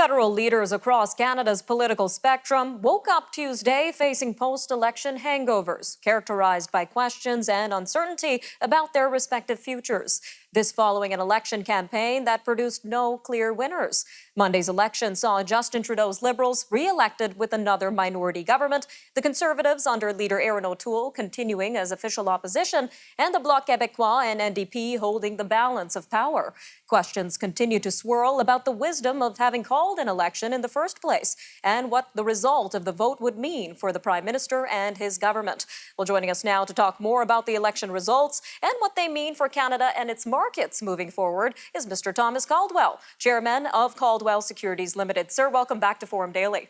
Federal leaders across Canada's political spectrum woke up Tuesday facing post-election hangovers, characterized by questions and uncertainty about their respective futures. This following an election campaign that produced no clear winners. Monday's election saw Justin Trudeau's Liberals re-elected with another minority government, the Conservatives under leader Erin O'Toole continuing as official opposition, and the Bloc Québécois and NDP holding the balance of power. Questions continue to swirl about the wisdom of having called an election in the first place and what the result of the vote would mean for the Prime Minister and his government. Well, joining us now to talk more about the election results and what they mean for Canada and its markets moving forward is Mr. Thomas Caldwell, Chairman of Caldwell Securities Limited. Sir, welcome back to Forum Daily.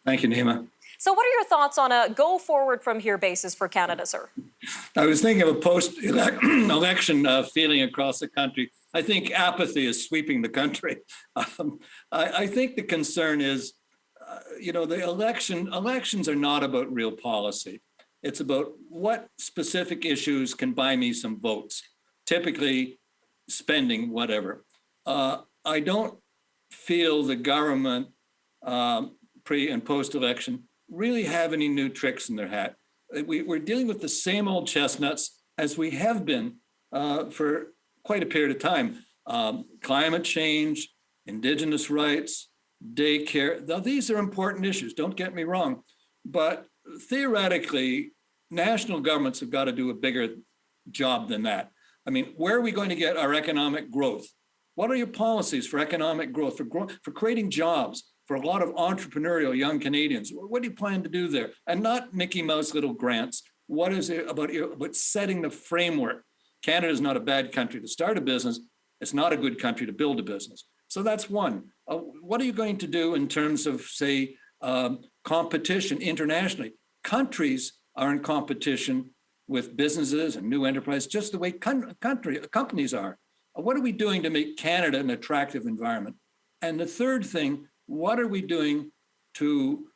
Thank you, Nima. So what are your thoughts on a go forward from here basis for Canada, sir? I was thinking of a post-election feeling across the country. I think apathy is sweeping the country. I think the concern is, the elections are not about real policy. It's about what specific issues can buy me some votes, typically spending whatever. I don't feel the government pre and post-election really have any new tricks in their hat. We're dealing with the same old chestnuts as we have been for quite a period of time. Climate change, Indigenous rights, daycare. Now, these are important issues, don't get me wrong. But theoretically, national governments have got to do a bigger job than that. I mean, where are we going to get our economic growth? What are your policies for economic growth, for creating jobs, for a lot of entrepreneurial young Canadians? What do you plan to do there? And not Mickey Mouse little grants. What is it about setting the framework? Canada is not a bad country to start a business. It's not a good country to build a business. So that's one. What are you going to do in terms of, say, competition internationally? Countries are in competition with businesses and new enterprise, just the way companies are. What are we doing to make Canada an attractive environment? And the third thing, what are we doing to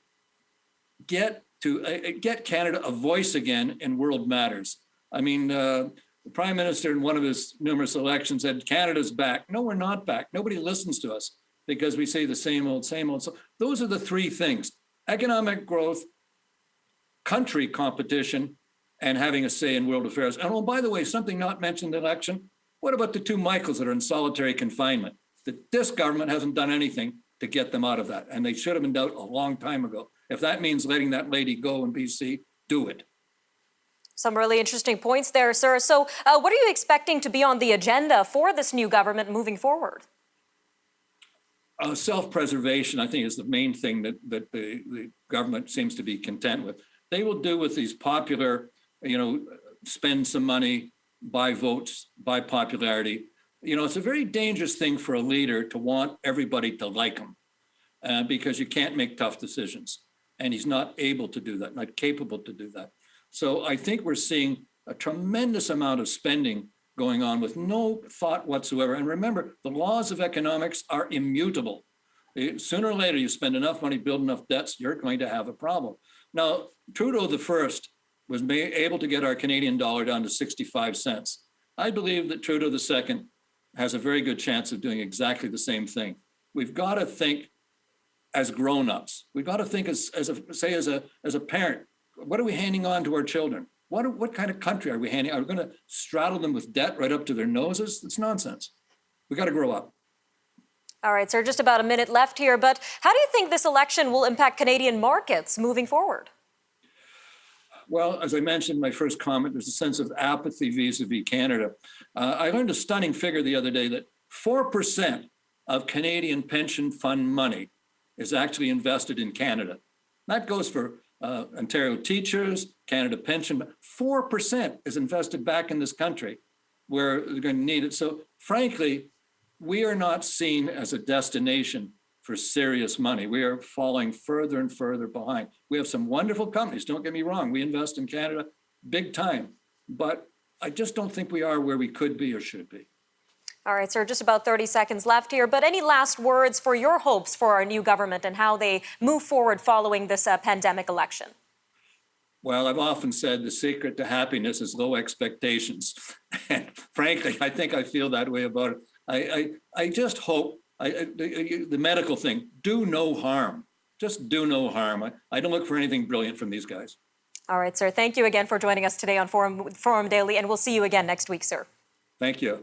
get Canada a voice again in world matters? I mean, the Prime Minister in one of his numerous elections said, Canada's back. No, we're not back. Nobody listens to us because we say the same old, same old. So those are the three things: economic growth, country competition, and having a say in world affairs. And oh, by the way, something not mentioned in the election, what about the two Michaels that are in solitary confinement? This government hasn't done anything to get them out of that. And they should have been out a long time ago. If that means letting that lady go in BC, do it. Some really interesting points there, sir. So what are you expecting to be on the agenda for this new government moving forward? Self-preservation, I think, is the main thing that the government seems to be content with. They will do with these popular, spend some money, buy votes, buy popularity. It's a very dangerous thing for a leader to want everybody to like him because you can't make tough decisions. And he's not able to do that, not capable to do that. So I think we're seeing a tremendous amount of spending going on with no thought whatsoever. And remember, the laws of economics are immutable. Sooner or later, you spend enough money, build enough debts, you're going to have a problem. Now, Trudeau the first was able to get our Canadian dollar down to 65 cents. I believe that Trudeau the second has a very good chance of doing exactly the same thing. We've got to think as grown-ups. We've got to think as a parent. What are we handing on to our children? What kind of country are we handing? Are we going to straddle them with debt right up to their noses? It's nonsense. We got to grow up. All right, sir, just about a minute left here, but how do you think this election will impact Canadian markets moving forward? Well, as I mentioned in my first comment, there's a sense of apathy vis-a-vis Canada. I learned a stunning figure the other day that 4% of Canadian pension fund money is actually invested in Canada. That goes for Ontario teachers, Canada pension, but 4% is invested back in this country where they're going to need it. So frankly, we are not seen as a destination for serious money. We are falling further and further behind. We have some wonderful companies, don't get me wrong. We invest in Canada big time, but I just don't think we are where we could be or should be. All right, sir, just about 30 seconds left here, but any last words for your hopes for our new government and how they move forward following this pandemic election? Well, I've often said the secret to happiness is low expectations. And frankly, I think I feel that way about it. I just hope The medical thing, do no harm. Just do no harm. I don't look for anything brilliant from these guys. All right, sir. Thank you again for joining us today on Forum Daily, and we'll see you again next week, sir. Thank you.